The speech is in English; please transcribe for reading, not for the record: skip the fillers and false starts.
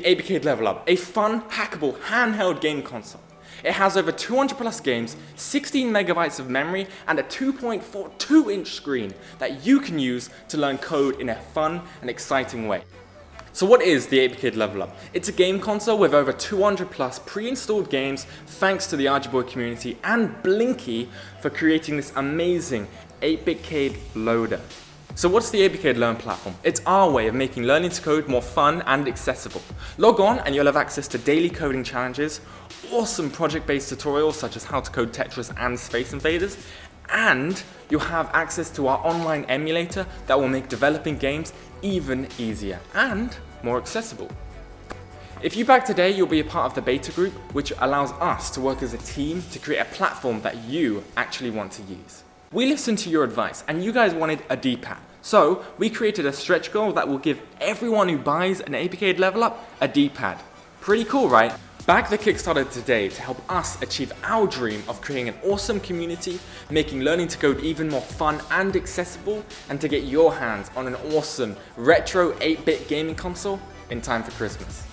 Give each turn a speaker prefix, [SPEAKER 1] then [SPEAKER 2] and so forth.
[SPEAKER 1] the 8BitCADE Level Up, a fun, hackable, handheld game console. It has over 200 plus games, 16 megabytes of memory, and a 2.42-inch screen that you can use to learn code in a fun and exciting way. So what is the 8BitCADE Level Up? It's a game console with over 200 plus pre-installed games thanks to the RGBoy community and Blinky for creating this amazing 8BitCADE loader. So what's the 8BitCADE Learn platform? It's our way of making learning to code more fun and accessible. Log on and you'll have access to daily coding challenges, awesome project-based tutorials such as how to code Tetris and Space Invaders, and you'll have access to our online emulator that will make developing games even easier and more accessible. If you back today, you'll be a part of the beta group, which allows us to work as a team to create a platform that you actually want to use. We listened to your advice and you guys wanted a D-pad. So we created a stretch goal that will give everyone who buys an 8BitCADE Level Up a D-pad. Pretty cool, right? Back the Kickstarter today to help us achieve our dream of creating an awesome community, making learning to code even more fun and accessible, and to get your hands on an awesome retro 8-bit gaming console in time for Christmas.